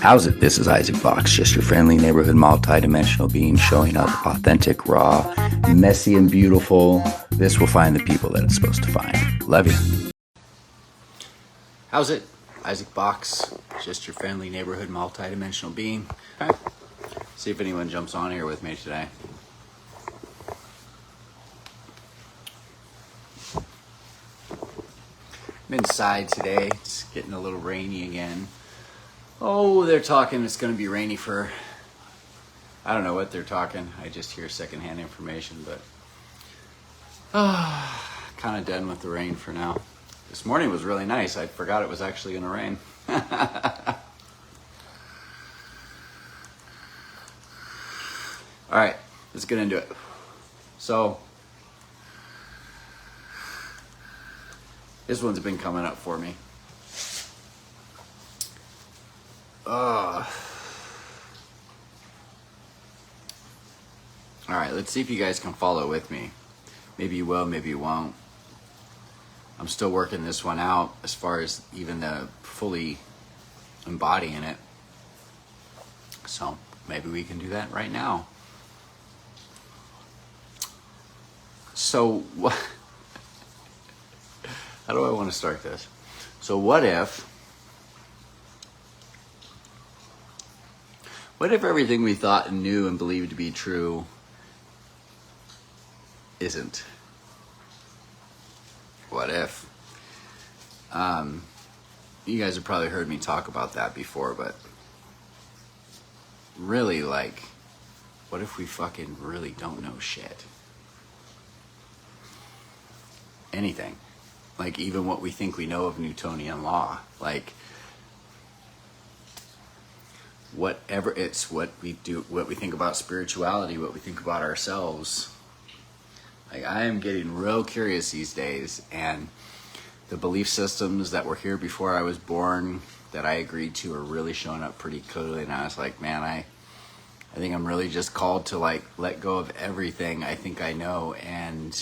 How's it? This is Isaac Box, just your friendly neighborhood multi-dimensional being showing up authentic, raw, messy, and beautiful. This will find the people that it's supposed to find. Love you. How's it? Isaac Box, just your friendly neighborhood multi-dimensional being. Okay. See if anyone jumps on here with me today. I'm inside today. It's getting a little rainy again. Oh, they're talking it's going to be rainy for, I don't know what they're talking. I just hear secondhand information, but kind of done with the rain for now. This morning was really nice. I forgot it was actually going to rain. All right, let's get into it. So, this one's been coming up for me. All right, let's see if you guys can follow with me. Maybe you will, maybe you won't. I'm still working this one out as far as even the fully embodying it. So maybe we can do that right now. So how do I want to start this? So what if everything we thought and knew and believed to be true isn't? What if? You guys have probably heard me talk about that before, but really, like, what if we fucking really don't know shit? Anything. Like, even what we think we know of Newtonian law. Like, whatever it's what we do, what we think about spirituality, what we think about ourselves. Like, I am getting real curious these days, and the belief systems that were here before I was born that I agreed to are really showing up pretty clearly. And I was like, man, I think I'm really just called to, like, let go of everything I think I know and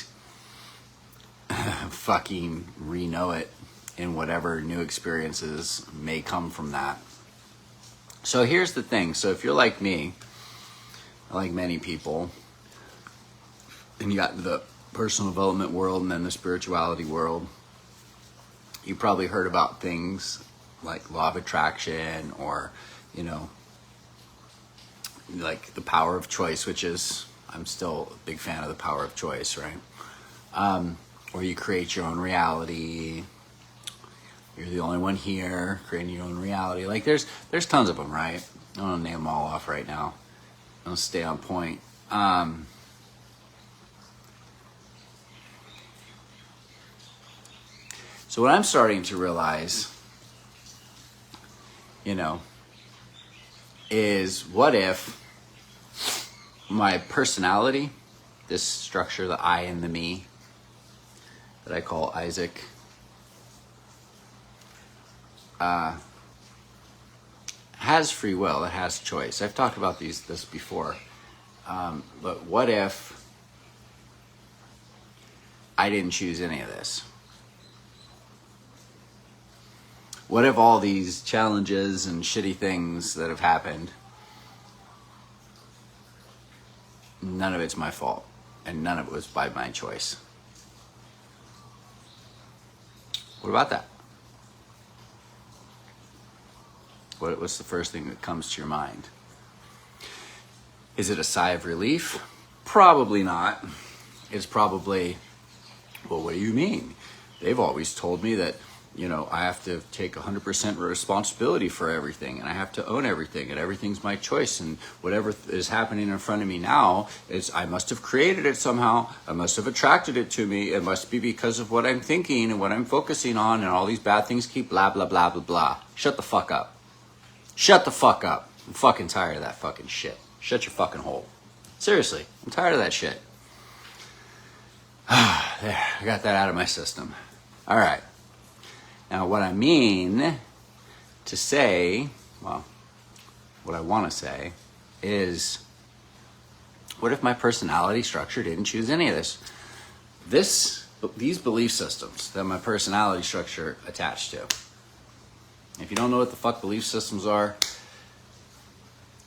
fucking re-know it in whatever new experiences may come from that. So here's the thing. So if you're like me, like many people, and you got the personal development world and then the spirituality world, you probably heard about things like law of attraction, or, you know, like the power of choice, which is, I'm still a big fan of the power of choice, right? Or you create your own reality. You're the only one here, creating your own reality. Like, there's tons of them, right? I don't want to name them all off right now. I'll stay on point. So what I'm starting to realize, you know, is what if my personality, this structure, the I and the me, that I call Isaac, has free will, it has choice. I've talked about this before. But what if I didn't choose any of this? What if all these challenges and shitty things that have happened, none of it's my fault, and none of it was by my choice? What about that? What's the first thing that comes to your mind? Is it a sigh of relief? Probably not. It's probably, well, what do you mean? They've always told me that, you know, I have to take 100% responsibility for everything, and I have to own everything, and everything's my choice, and whatever is happening in front of me now is, I must have created it somehow. I must have attracted it to me. It must be because of what I'm thinking and what I'm focusing on, and all these bad things keep blah, blah, blah, blah, blah. Shut the fuck up. Shut the fuck up. I'm fucking tired of that fucking shit. Shut your fucking hole. Seriously, I'm tired of that shit. There, I got that out of my system. All right. Now, what I mean to say, well, what I want to say is, what if my personality structure didn't choose any of this? These belief systems that my personality structure attached to. If you don't know what the fuck belief systems are,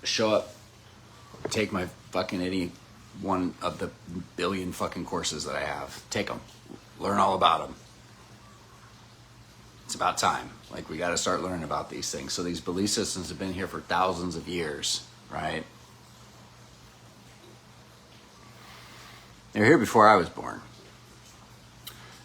show up, take my fucking any one of the billion fucking courses that I have. Take them. Learn all about them. It's about time. Like, we got to start learning about these things. So these belief systems have been here for thousands of years, right? They're here before I was born.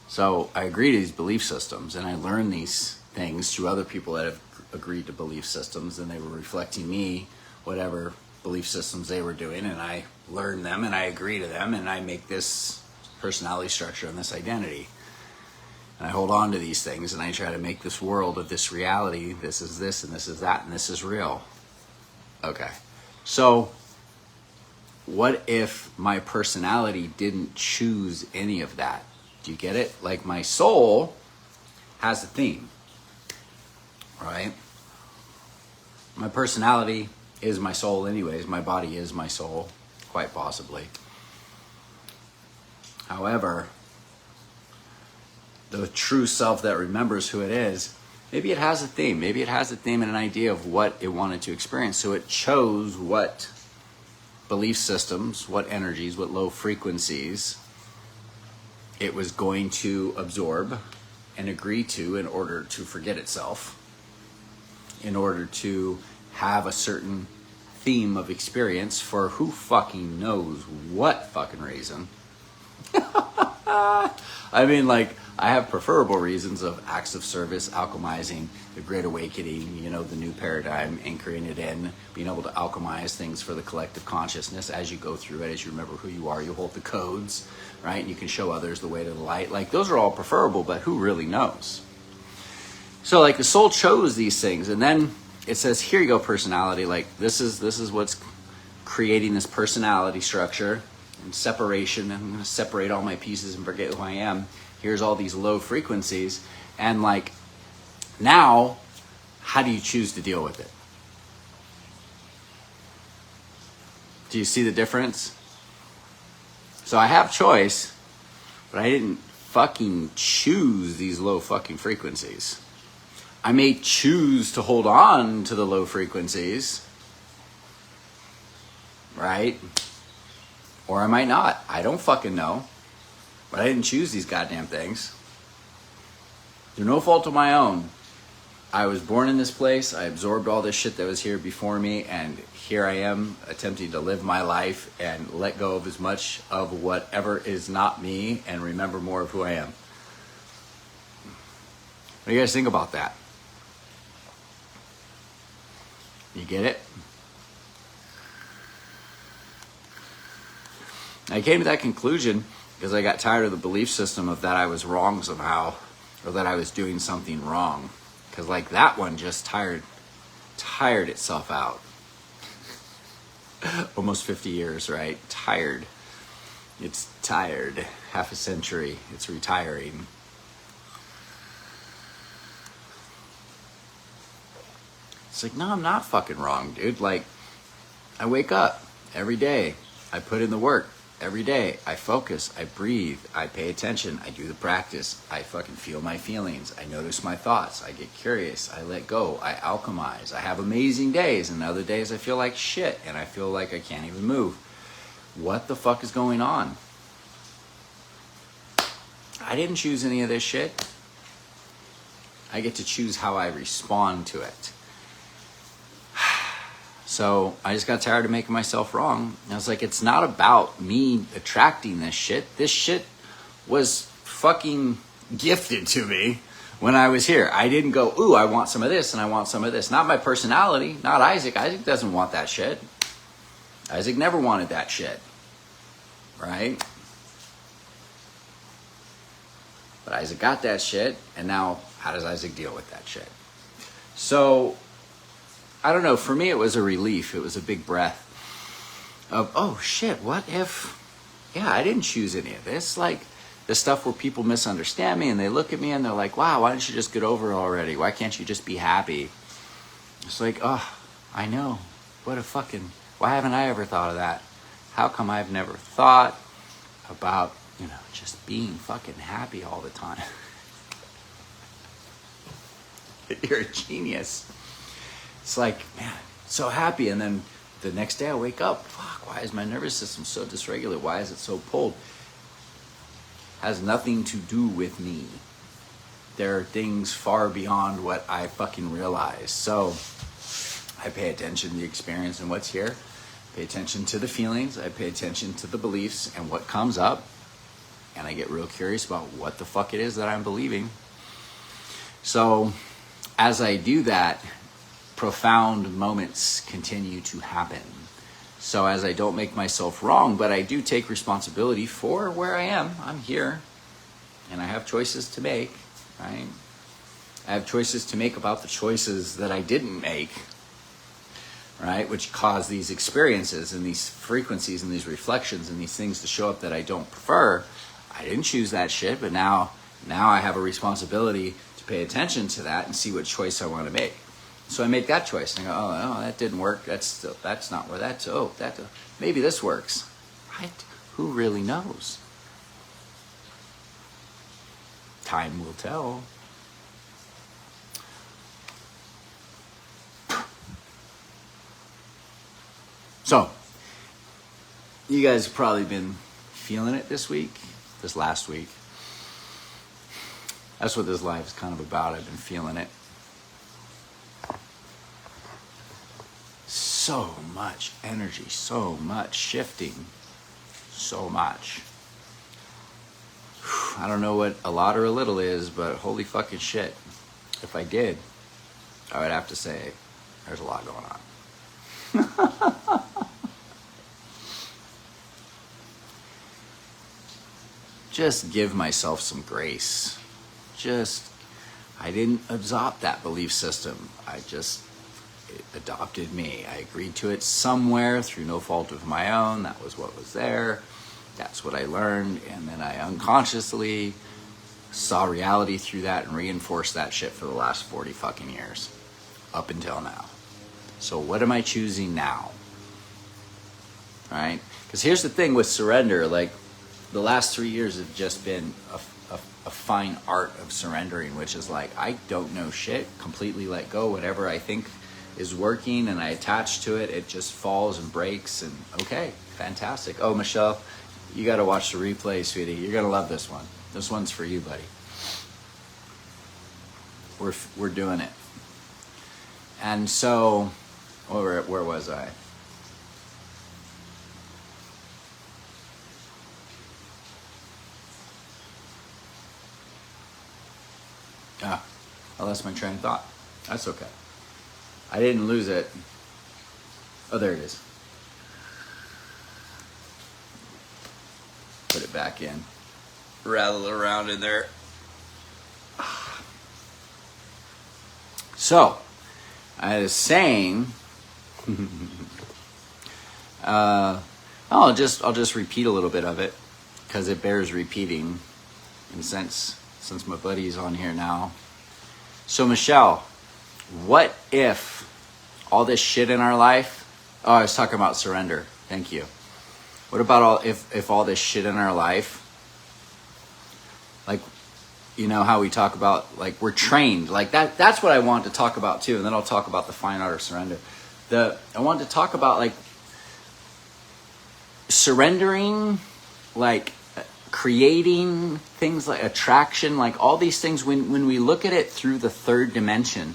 So I agree to these belief systems, and I learn these things through other people that have agreed to belief systems, and they were reflecting me, whatever belief systems they were doing, and I learn them, and I agree to them, and I make this personality structure and this identity. And I hold on to these things, and I try to make this world of this reality. This is this, and this is that, and this is real. Okay. So what if my personality didn't choose any of that? Do you get it? Like, my soul has a theme, right? My personality is my soul anyways. My body is my soul, quite possibly. However, the true self that remembers who it is, maybe it has a theme. Maybe it has a theme and an idea of what it wanted to experience. So it chose what belief systems, what energies, what low frequencies it was going to absorb and agree to in order to forget itself, in order to have a certain theme of experience for who fucking knows what fucking reason. I mean, like, I have preferable reasons of acts of service, alchemizing, the Great Awakening, you know, the new paradigm, anchoring it in, being able to alchemize things for the collective consciousness as you go through it, as you remember who you are, you hold the codes, right? And you can show others the way to the light. Like, those are all preferable, but who really knows? So, like, the soul chose these things, and then it says, here you go, personality. Like, this is what's creating this personality structure and separation. I'm going to separate all my pieces and forget who I am. Here's all these low frequencies. And, like, now, how do you choose to deal with it? Do you see the difference? So I have choice, but I didn't fucking choose these low fucking frequencies. I may choose to hold on to the low frequencies, right? Or I might not. I don't fucking know. But I didn't choose these goddamn things. Through no fault of my own. I was born in this place. I absorbed all this shit that was here before me. And here I am attempting to live my life and let go of as much of whatever is not me and remember more of who I am. What do you guys think about that? You get it? I came to that conclusion because I got tired of the belief system of that I was wrong somehow, or that I was doing something wrong. Because, like, that one just tired itself out. Almost 50 years, right? Tired. It's tired. Half a century. It's retiring. It's like, no, I'm not fucking wrong, dude. Like, I wake up every day. I put in the work. Every day, I focus, I breathe, I pay attention, I do the practice, I fucking feel my feelings, I notice my thoughts, I get curious, I let go, I alchemize, I have amazing days, and other days I feel like shit, and I feel like I can't even move. What the fuck is going on? I didn't choose any of this shit. I get to choose how I respond to it. So I just got tired of making myself wrong. And I was like, it's not about me attracting this shit. This shit was fucking gifted to me when I was here. I didn't go, ooh, I want some of this and I want some of this. Not my personality, not Isaac. Isaac doesn't want that shit. Isaac never wanted that shit, right? But Isaac got that shit, and now how does Isaac deal with that shit? So I don't know, for me it was a relief. It was a big breath of, oh shit, what if, yeah, I didn't choose any of this. Like, the stuff where people misunderstand me and they look at me and they're like, wow, why don't you just get over it already? Why can't you just be happy? It's like, oh, I know. What a fucking, why haven't I ever thought of that? How come I've never thought about, just being fucking happy all the time? You're a genius. It's like, man, so happy, and then the next day I wake up, fuck, why is my nervous system so dysregulated? Why is it so pulled? Has nothing to do with me. There are things far beyond what I fucking realize. So I pay attention to the experience and what's here. Pay attention to the feelings. I pay attention to the beliefs and what comes up. And I get real curious about what the fuck it is that I'm believing. So as I do that, profound moments continue to happen. So as I don't make myself wrong, but I do take responsibility for where I am. I'm here. And I have choices to make, right? I have choices to make about the choices that I didn't make, right? Which cause these experiences and these frequencies and these reflections and these things to show up that I don't prefer. I didn't choose that shit, but now I have a responsibility to pay attention to that and see what choice I want to make. So I make that choice and I go, oh, no, that didn't work. That's not where that's, maybe this works, right? Who really knows? Time will tell. So, you guys have probably been feeling it this last week. That's what this life is kind of about. I've been feeling it. So much energy, so much shifting, so much. I don't know what a lot or a little is, but holy fucking shit. If I did, I would have to say there's a lot going on. Just give myself some grace. I didn't adopt that belief system. It adopted me. I agreed to it somewhere through no fault of my own. That was what was there. That's what I learned. And then I unconsciously saw reality through that and reinforced that shit for the last 40 fucking years. Up until now. So what am I choosing now? Right? Because here's the thing with surrender. Like, the last 3 years have just been a fine art of surrendering, which is like, I don't know shit. Completely let go. Whatever I think is working and I attach to it, it just falls and breaks. And okay, fantastic. Oh, Michelle, you got to watch the replay, sweetie. You're going to love this one. This one's for you, buddy. We're doing it. And so, where was I? I lost my train of thought. That's okay. I didn't lose it. Oh, there it is. Put it back in. Rattle around in there. So, I was saying, I'll just repeat a little bit of it because it bears repeating, in a sense, since my buddy's on here now. So Michelle, what if all this shit in our life? Oh, I was talking about surrender. Thank you. What about if all this shit in our life, like, you know how we talk about, like, we're trained, like that's what I want to talk about too, and then I'll talk about the fine art of surrender. I want to talk about, like, surrendering, like creating things like attraction, like all these things, when we look at it through the third dimension,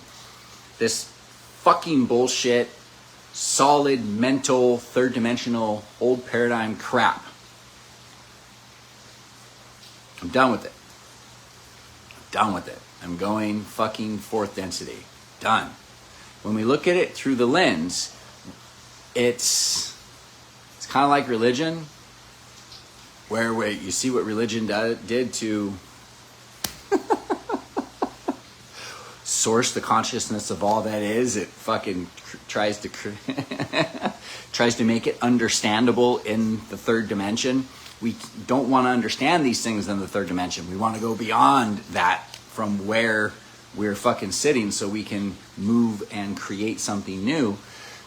this fucking bullshit, solid mental, third dimensional, old paradigm crap. I'm done with it. I'm going fucking fourth density. Done. When we look at it through the lens, it's kind of like religion, where you see what religion did to source the consciousness of all that is. It fucking tries to make it understandable in the third dimension. We don't want to understand these things in the third dimension. We want to go beyond that from where we're fucking sitting so we can move and create something new.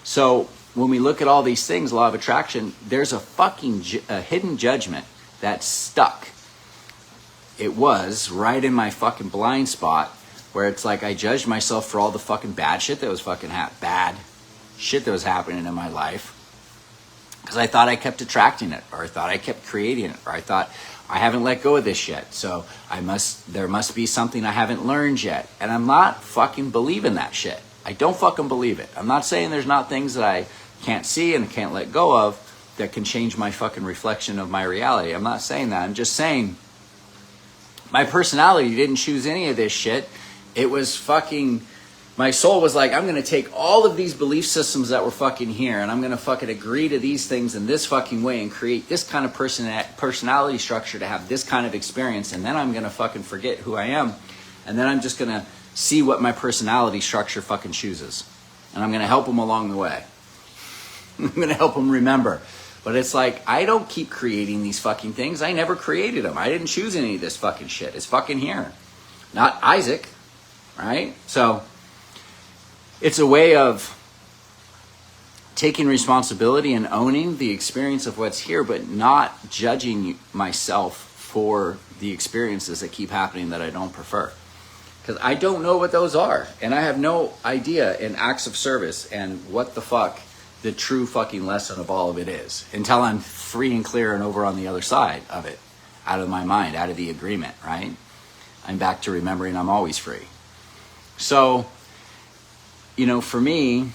So when we look at all these things, law of attraction, there's a fucking hidden judgment that's stuck. It was right in my fucking blind spot where it's like I judged myself for all the fucking bad shit that was fucking bad. shit that was happening in my life because I thought I kept attracting it, or I thought I kept creating it, or I thought I haven't let go of this yet, so there must be something I haven't learned yet. And I'm not fucking believing that shit. I don't fucking believe it. I'm not saying there's not things that I can't see and can't let go of that can change my fucking reflection of my reality. I'm not saying that. I'm just saying my personality didn't choose any of this shit. It was fucking, my soul was like, I'm going to take all of these belief systems that were fucking here, and I'm going to fucking agree to these things in this fucking way and create this kind of personality structure to have this kind of experience, and then I'm going to fucking forget who I am, and then I'm just going to see what my personality structure fucking chooses. And I'm going to help them along the way. I'm going to help them remember. But it's like, I don't keep creating these fucking things. I never created them. I didn't choose any of this fucking shit. It's fucking here. Not Isaac, right? So it's a way of taking responsibility and owning the experience of what's here, but not judging myself for the experiences that keep happening that I don't prefer. Because I don't know what those are. And I have no idea in acts of service and what the fuck the true fucking lesson of all of it is. Until I'm free and clear and over on the other side of it. Out of my mind, out of the agreement, right? I'm back to remembering I'm always free. So, you know, for me,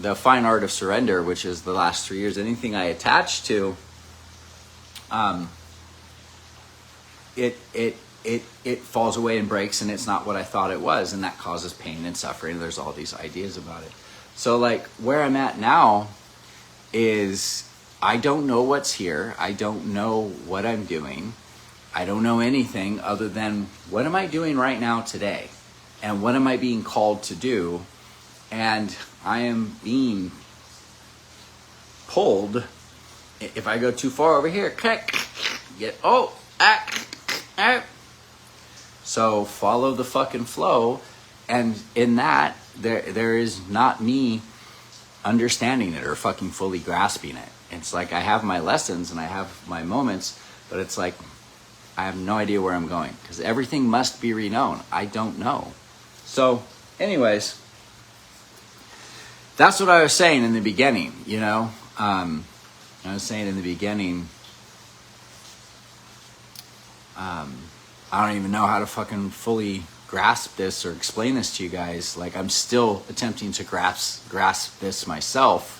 the fine art of surrender, which is the last 3 years, anything I attach to, it falls away and breaks, and it's not what I thought it was, and that causes pain and suffering. There's all these ideas about it. So like where I'm at now is I don't know what's here. I don't know what I'm doing. I don't know anything other than what am I doing right now today? And what am I being called to do? And I am being pulled. If I go too far over here, so follow the fucking flow. And in that, there is not me understanding it or fucking fully grasping it. It's like I have my lessons and I have my moments, but it's like I have no idea where I'm going because everything must be reknown. I don't know. So anyways, that's what I was saying in the beginning, you know. I was saying in the beginning, I don't even know how to fucking fully grasp this or explain this to you guys. Like I'm still attempting to grasp this myself.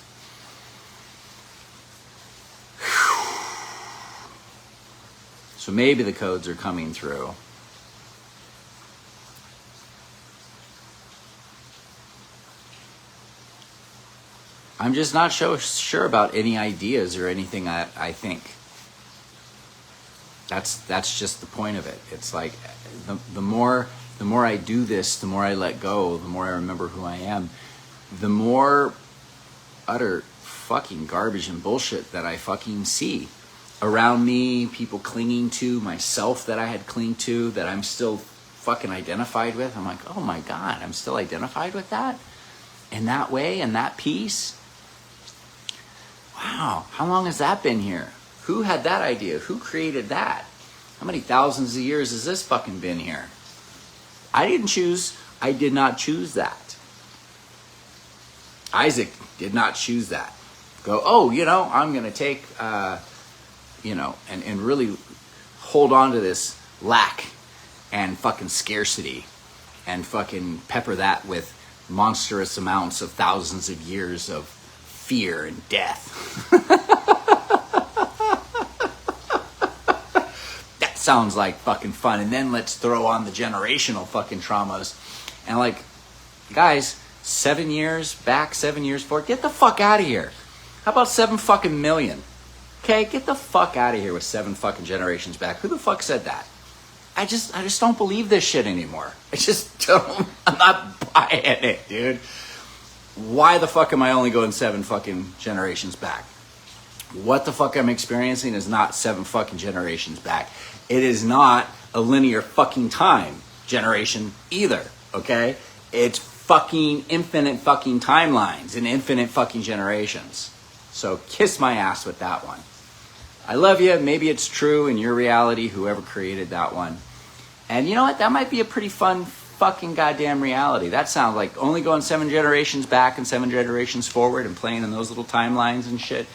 So maybe the codes are coming through. I'm just not sure about any ideas or anything I think. That's just the point of it. It's like the more I do this, the more I let go, the more I remember who I am, the more utter fucking garbage and bullshit that I fucking see around me, people clinging to, myself that I had clinged to, that I'm still fucking identified with. I'm like, oh my God, I'm still identified with that? In that way, in that piece? Wow, how long has that been here? Who had that idea? Who created that? How many thousands of years has this fucking been here? I did not choose that. Isaac did not choose that. Go, oh, you know, I'm going to take, and really hold on to this lack and fucking scarcity and fucking pepper that with monstrous amounts of thousands of years of fear and death. That sounds like fucking fun. And then let's throw on the generational fucking traumas. And like, guys, 7 years back, 7 years forward, get the fuck out of here. How about 7 fucking million? Okay, get the fuck out of here with 7 fucking generations back. Who the fuck said that? I just don't believe this shit anymore. I just don't. I'm not buying it, dude. Why the fuck am I only going 7 fucking generations back? What the fuck I'm experiencing is not 7 fucking generations back. It is not a linear fucking time generation either, okay? It's fucking infinite fucking timelines and infinite fucking generations. So kiss my ass with that one. I love you. Maybe it's true in your reality, whoever created that one. And you know what? That might be a pretty fun fucking goddamn reality. That sounds like only going 7 generations back and 7 generations forward and playing in those little timelines and shit.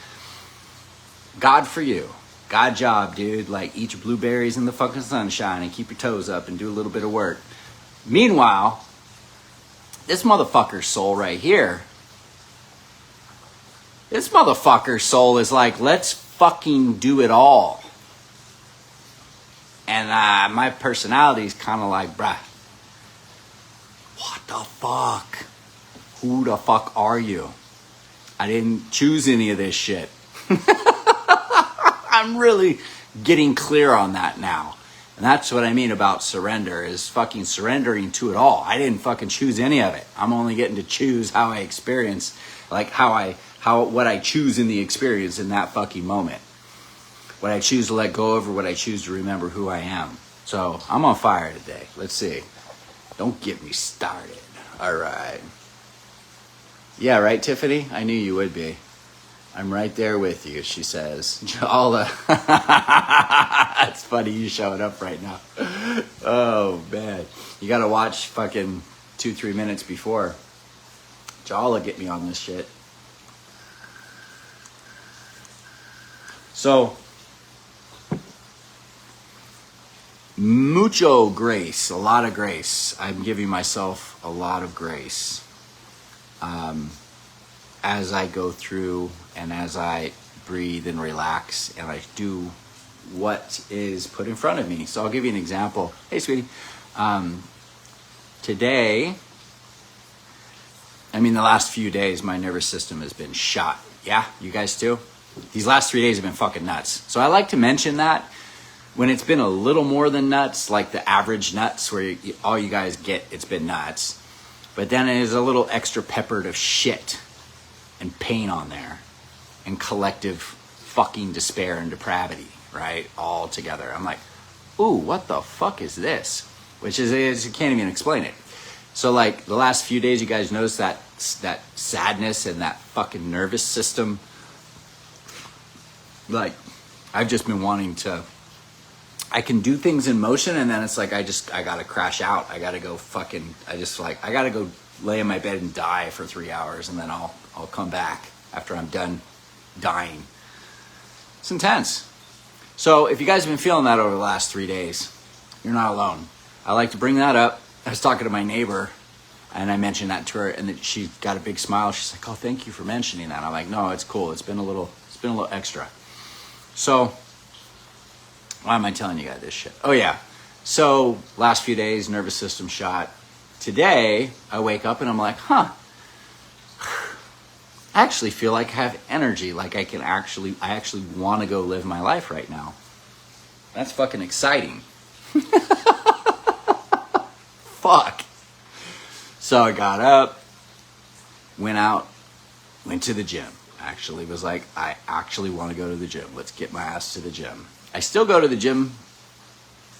God for you. God job, dude. Like, eat your blueberries in the fucking sunshine and keep your toes up and do a little bit of work. Meanwhile, this motherfucker's soul right here, this motherfucker's soul is like, let's fucking do it all. And my personality is kind of like, bruh, what the fuck? Who the fuck are you? I didn't choose any of this shit. I'm really getting clear on that now. And that's what I mean about surrender, is fucking surrendering to it all. I didn't fucking choose any of it. I'm only getting to choose how I experience, like what I choose in the experience in that fucking moment. What I choose to let go of, or what I choose to remember who I am. So I'm on fire today. Let's see. Don't get me started. All right. Yeah, right, Tiffany? I knew you would be. I'm right there with you, she says. Jala. It's funny you showing up right now. Oh, man. You got to watch fucking 2-3 minutes before. Jala get me on this shit. So, mucho grace, a lot of grace. I'm giving myself a lot of grace as I go through and as I breathe and relax and I do what is put in front of me. So I'll give you an example. Hey, sweetie. Today, I mean, the last few days, my nervous system has been shot. Yeah, you guys too? These last 3 days have been fucking nuts. So I like to mention that when it's been a little more than nuts, like the average nuts where all you guys get, it's been nuts. But then it is a little extra peppered of shit and pain on there and collective fucking despair and depravity, right? All together. I'm like, ooh, what the fuck is this? Which is you can't even explain it. So like the last few days, you guys notice that sadness and that fucking nervous system. Like, I've just been wanting to, I can do things in motion and then it's like, I gotta crash out. I gotta go fucking, I gotta go lay in my bed and die for 3 hours and then I'll come back after I'm done dying. It's intense. So if you guys have been feeling that over the last 3 days, you're not alone. I like to bring that up. I was talking to my neighbor and I mentioned that to her and then she got a big smile. She's like, oh, thank you for mentioning that. I'm like, no, it's cool. It's been a little extra. So why am I telling you guys this shit? Oh yeah. So last few days, nervous system shot. Today, I wake up and I'm like, I actually feel like I have energy. Like I actually want to go live my life right now. That's fucking exciting. Fuck. So I got up, went to the gym. Actually was like, I actually want to go to the gym. Let's get my ass to the gym. I still go to the gym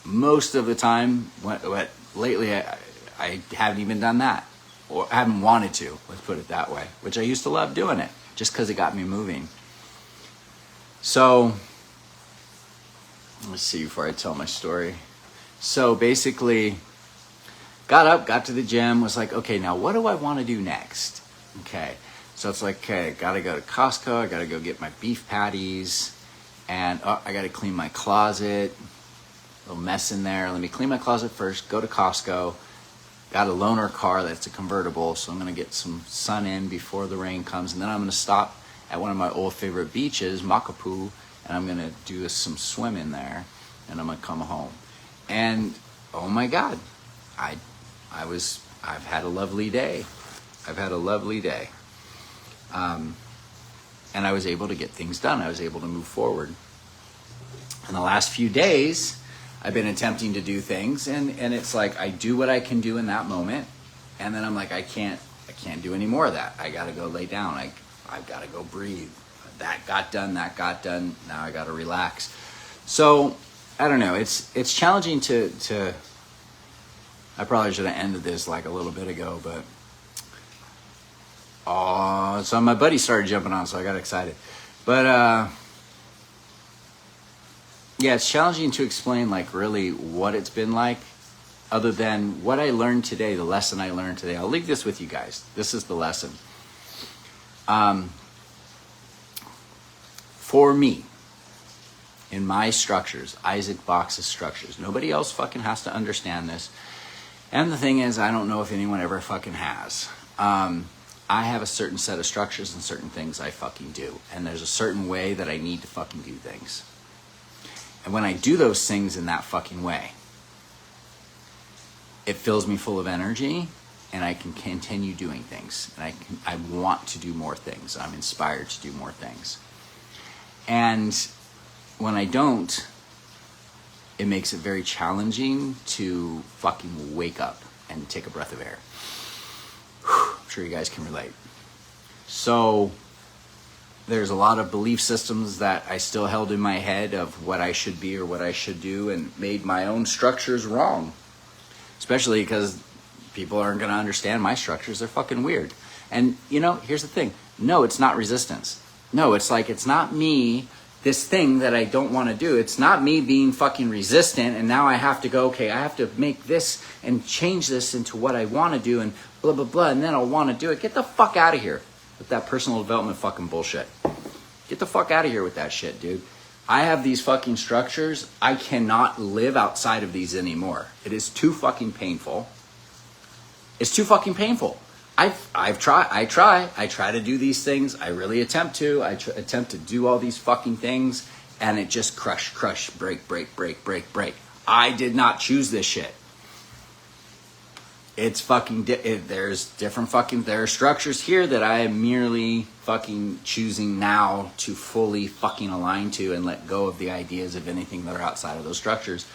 most of the time. But lately, I haven't even done that. Or I haven't wanted to, let's put it that way. Which I used to love doing it, just because it got me moving. So, let's see before I tell my story. So basically, got up, got to the gym, was like, okay, now what do I want to do next? Okay. So it's like, okay, gotta go to Costco, I gotta go get my beef patties, and I gotta clean my closet. A little mess in there. Let me clean my closet first, go to Costco. Got a loaner car that's a convertible, so I'm gonna get some sun in before the rain comes, and then I'm gonna stop at one of my old favorite beaches, Makapu, and I'm gonna do some swimming there, and I'm gonna come home. And oh my God, I've had a lovely day. I've had a lovely day. And I was able to get things done. I was able to move forward. In the last few days, I've been attempting to do things, and it's like I do what I can do in that moment, and then I'm like, I can't do any more of that. I gotta go lay down. I've gotta go breathe. That got done. Now I gotta relax. So I don't know. It's challenging to. I probably should have ended this like a little bit ago, but. Oh, so my buddy started jumping on, so I got excited. But, yeah, it's challenging to explain, like, really what it's been like other than what I learned today, the lesson I learned today. I'll leave this with you guys. This is the lesson. For me, in my structures, Isaac Box's structures, nobody else fucking has to understand this. And the thing is, I don't know if anyone ever fucking has. I have a certain set of structures and certain things I fucking do. And there's a certain way that I need to fucking do things. And when I do those things in that fucking way, it fills me full of energy and I can continue doing things. And I want to do more things. I'm inspired to do more things. And when I don't, it makes it very challenging to fucking wake up and take a breath of air. I'm sure you guys can relate. So there's a lot of belief systems that I still held in my head of what I should be or what I should do, and made my own structures wrong. Especially because people aren't going to understand my structures. They're fucking weird. And, you know, here's the thing. No, it's not resistance. No, it's like, it's not me, this thing that I don't want to do. It's not me being fucking resistant and now I have to go, okay, I have to make this and change this into what I want to do and blah, blah, blah, and then I'll want to do it. Get the fuck out of here with that personal development fucking bullshit. Get the fuck out of here with that shit, dude. I have these fucking structures. I cannot live outside of these anymore. It is too fucking painful. It's too fucking painful. I try to do these things. I really attempt to. Attempt to do all these fucking things, and it just crush, break. I did not choose this shit. It's fucking, there's different fucking, there are structures here that I am merely fucking choosing now to fully fucking align to and let go of the ideas of anything that are outside of those structures.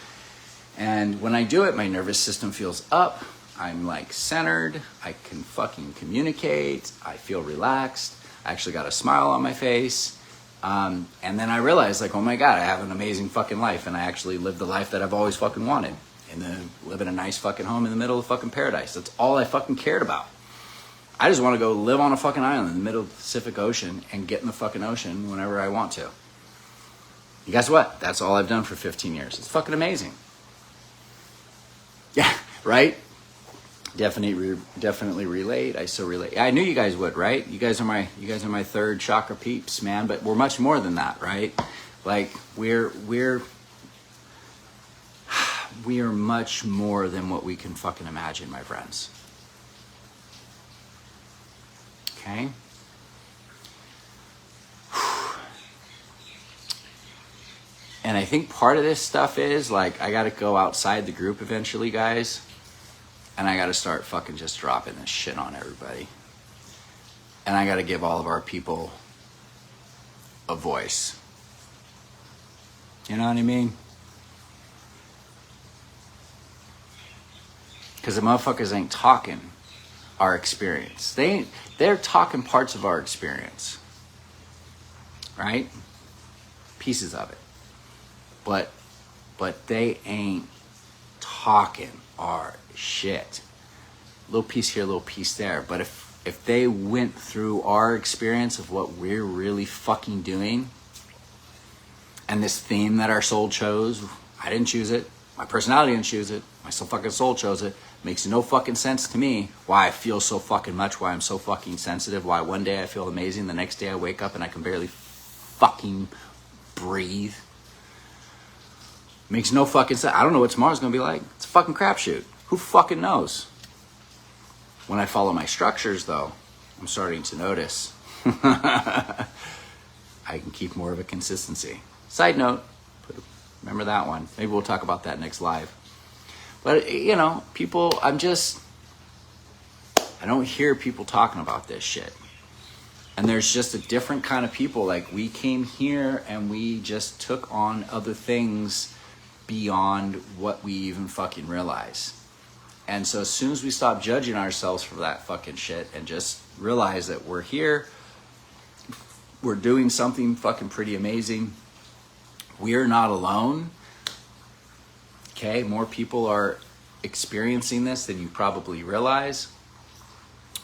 And when I do it, my nervous system feels up. I'm like centered. I can fucking communicate. I feel relaxed. I actually got a smile on my face. And then I realized, like, oh my God, I have an amazing fucking life. And I actually live the life that I've always fucking wanted. Live in a nice fucking home in the middle of fucking paradise. That's all I fucking cared about. I just want to go live on a fucking island in the middle of the Pacific Ocean and get in the fucking ocean whenever I want to. And guess what? That's all I've done for 15 years. It's fucking amazing. Yeah, right? Definitely relate. I so relate. I knew you guys would, right? You guys are my third chakra peeps, man. But we're much more than that, right? Like we're much more than what we can fucking imagine, my friends. Okay? And I think part of this stuff is, like, I got to go outside the group eventually, guys. And I got to start fucking just dropping this shit on everybody. And I got to give all of our people a voice. You know what I mean? Because the motherfuckers ain't talking our experience. They're talking parts of our experience. Right? Pieces of it. But they ain't talking our shit. Little piece here, little piece there. But if they went through our experience of what we're really fucking doing, and this theme that our soul chose, I didn't choose it. My personality didn't choose it. My fucking soul chose it. Makes no fucking sense to me why I feel so fucking much, why I'm so fucking sensitive, why one day I feel amazing, the next day I wake up and I can barely fucking breathe. Makes no fucking sense. I don't know what tomorrow's gonna be like. It's a fucking crapshoot. Who fucking knows? When I follow my structures, though, I'm starting to notice I can keep more of a consistency. Side note, remember that one. Maybe we'll talk about that next live. But, you know, people, I don't hear people talking about this shit. And there's just a different kind of people. Like, we came here and we just took on other things beyond what we even fucking realize. And so as soon as we stop judging ourselves for that fucking shit and just realize that we're here, we're doing something fucking pretty amazing, we're not alone. Okay, more people are experiencing this than you probably realize.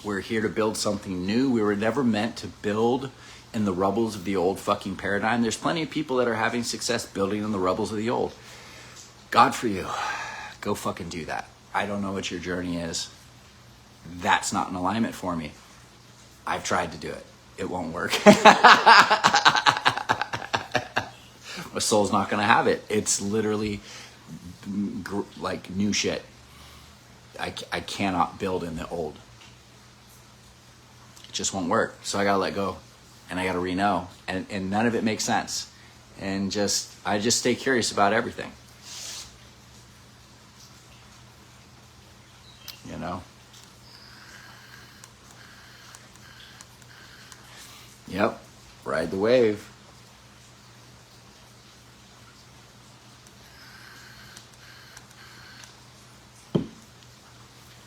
We're here to build something new. We were never meant to build in the rubbles of the old fucking paradigm. There's plenty of people that are having success building in the rubbles of the old. God for you. Go fucking do that. I don't know what your journey is. That's not in alignment for me. I've tried to do it. It won't work. My soul's not going to have it. It's literally like new shit. I cannot build in the old. It just won't work. So I got to let go and I got to re-know. And none of it makes sense. And I just stay curious about everything. You know? Yep. Ride the wave.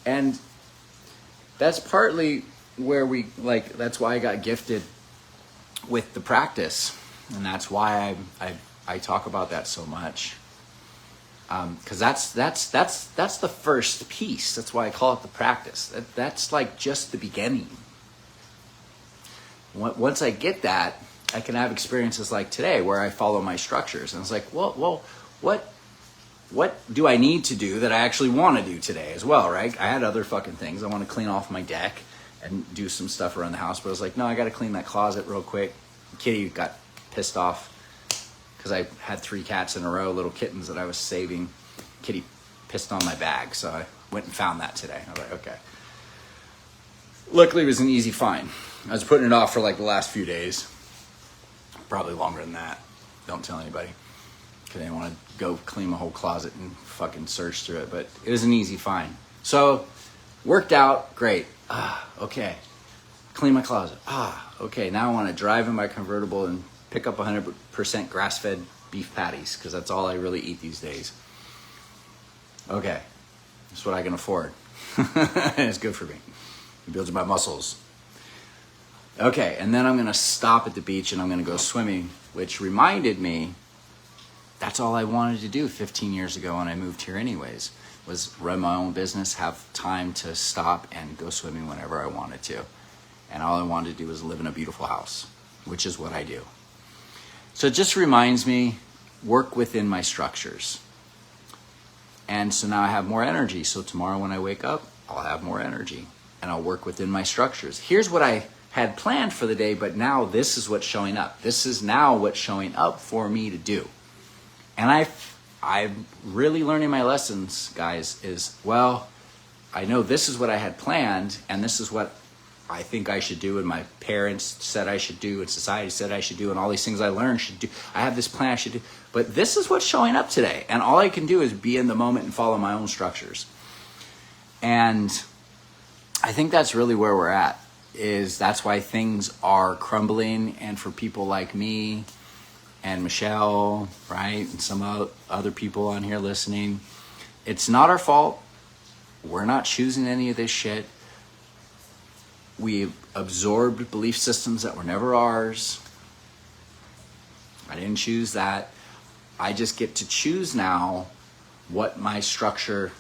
And that's partly where that's why I got gifted with the practice. And that's why I talk about that so much. Because that's the first piece. That's why I call it the practice. That's like just the beginning. Once I get that, I can have experiences like today where I follow my structures. And it's like, well, what do I need to do that I actually want to do today as well, right? I had other fucking things. I want to clean off my deck and do some stuff around the house. But I was like, no, I got to clean that closet real quick. Kitty got pissed off because I had 3 cats in a row, little kittens that I was saving. Kitty pissed on my bag, so I went and found that today. I was like, okay. Luckily, it was an easy find. I was putting it off for like the last few days. Probably longer than that. Don't tell anybody. Because I didn't want to go clean my whole closet and fucking search through it. But it was an easy find. So, worked out. Great. Okay. Clean my closet. Okay. Now I want to drive in my convertible and pick up 100% grass-fed beef patties. Because that's all I really eat these days. Okay. That's what I can afford. And it's good for me. It builds my muscles. Okay, and then I'm going to stop at the beach and I'm going to go swimming, which reminded me that's all I wanted to do 15 years ago when I moved here anyways, was run my own business, have time to stop and go swimming whenever I wanted to. And all I wanted to do was live in a beautiful house, which is what I do. So it just reminds me, work within my structures. And so now I have more energy. So tomorrow when I wake up, I'll have more energy and I'll work within my structures. Here's what I had planned for the day, but now this is what's showing up. This is now what's showing up for me to do. And I'm really learning my lessons, guys, I know this is what I had planned, and this is what I think I should do, and my parents said I should do, and society said I should do, and all these things I learned should do. I have this plan I should do. But this is what's showing up today. And all I can do is be in the moment and follow my own structures. And I think that's really where we're at. That's why things are crumbling, and for people like me and Michelle, right, and some other people on here listening, it's not our fault. We're not choosing any of this shit. We absorbed belief systems that were never ours. I didn't choose that. I just get to choose now what my structure,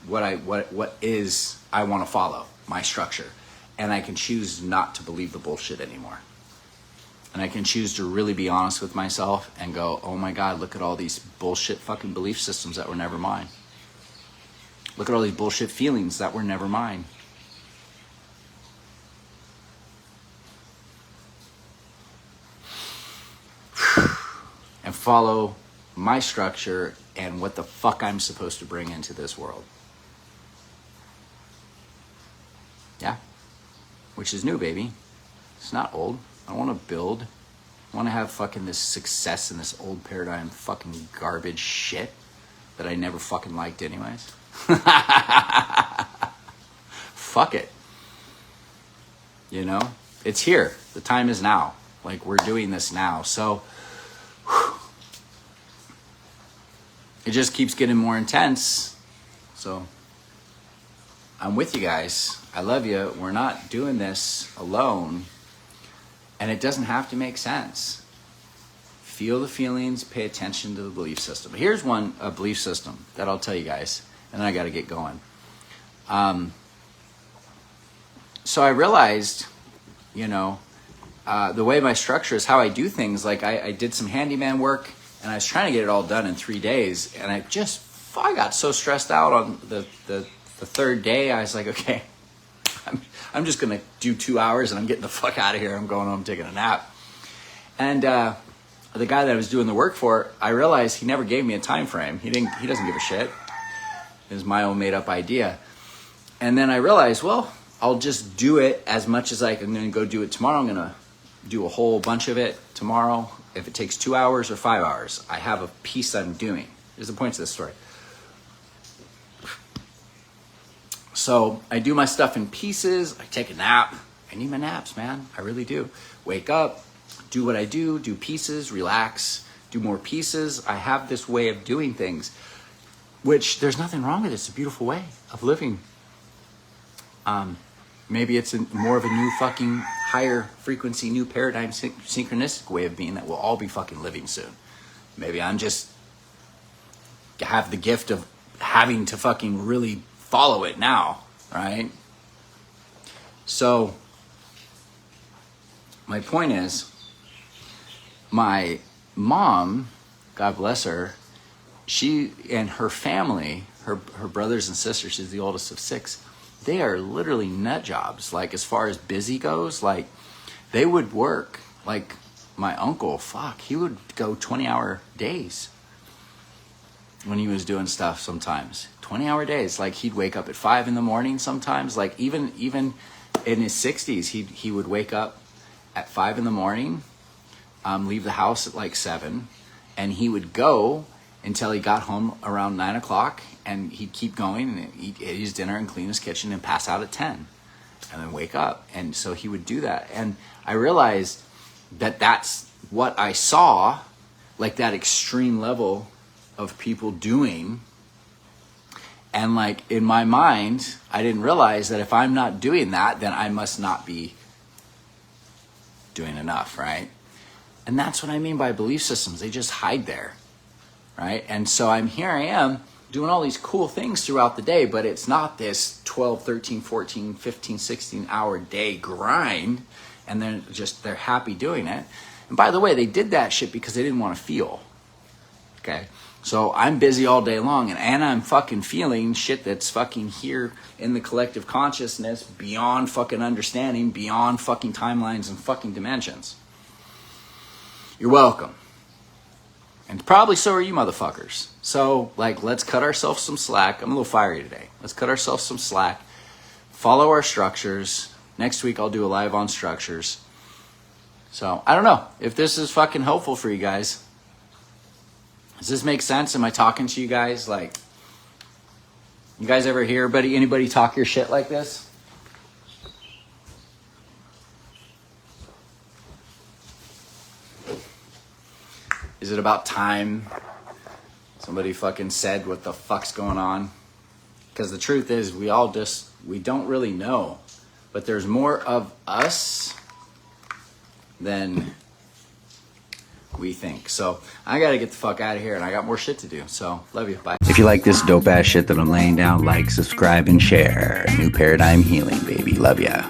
what I want to follow, my structure. And I can choose not to believe the bullshit anymore. And I can choose to really be honest with myself and go, oh my God, look at all these bullshit fucking belief systems that were never mine. Look at all these bullshit feelings that were never mine. And follow my structure and what the fuck I'm supposed to bring into this world. Yeah. Which is new, baby. It's not old. I want to build. I want to have fucking this success in this old paradigm fucking garbage shit that I never fucking liked anyways. Fuck it. You know? It's here. The time is now. Like, we're doing this now. So, it just keeps getting more intense. So, I'm with you guys. I love you. We're not doing this alone. And it doesn't have to make sense. Feel the feelings, pay attention to the belief system. Here's a belief system that I'll tell you guys, and then I got to get going. So I realized, the way my structure is, how I do things, like I did some handyman work, and I was trying to get it all done in 3 days, and I just I got so stressed out on the third day. I was like, okay, I'm just gonna do 2 hours and I'm getting the fuck out of here. I'm going home taking a nap. And the guy that I was doing the work for, I realized he never gave me a time frame. He doesn't give a shit. It was my own made up idea. And then I realized, well, I'll just do it as much as I'm gonna go do it tomorrow. I'm gonna do a whole bunch of it tomorrow. If it takes 2 hours or 5 hours, I have a piece I'm doing. Here's the point to this story. So I do my stuff in pieces. I take a nap. I need my naps, man. I really do. Wake up, do what I do pieces, relax, do more pieces. I have this way of doing things, which there's nothing wrong with it. It's a beautiful way of living. Maybe it's more of a new fucking higher frequency, new paradigm, synchronistic way of being that we'll all be fucking living soon. Maybe I'm just have the gift of having to fucking really follow it now, right? So my point is, my mom, God bless her, she and her family, her brothers and sisters, she's the oldest of 6, they are literally nut jobs. Like, as far as busy goes, like, they would work. Like, my uncle, he would go 20-hour days when he was doing stuff sometimes. 20-hour days. Like, he'd wake up at 5 in the morning sometimes. Like, even in his 60s, he would wake up at 5 in the morning, leave the house at like 7, and he would go until he got home around 9 o'clock, and he'd keep going and eat his dinner and clean his kitchen and pass out at 10 and then wake up. And so he would do that. And I realized that that's what I saw, like that extreme level of people doing. And like, in my mind, I didn't realize that if I'm not doing that, then I must not be doing enough, right? And that's what I mean by belief systems. They just hide there, right? And so I am doing all these cool things throughout the day, but it's not this 12, 13, 14, 15, 16 hour day grind. And they're happy doing it. And by the way, they did that shit because they didn't want to feel. Okay. So I'm busy all day long, and I'm fucking feeling shit that's fucking here in the collective consciousness, beyond fucking understanding, beyond fucking timelines and fucking dimensions. You're welcome. And probably so are you motherfuckers. So, like, let's cut ourselves some slack. I'm a little fiery today. Let's cut ourselves some slack. Follow our structures. Next week I'll do a live on structures. So, I don't know if this is fucking helpful for you guys. Does this make sense? Am I talking to you guys? Like, you guys ever hear anybody talk your shit like this? Is it about time somebody fucking said what the fuck's going on? Because the truth is, we don't really know. But there's more of us than we think. So I gotta get the fuck out of here, and I got more shit to do. So love you. Bye. If you like this dope ass shit that I'm laying down, like, subscribe, and share. New Paradigm Healing, baby. Love ya.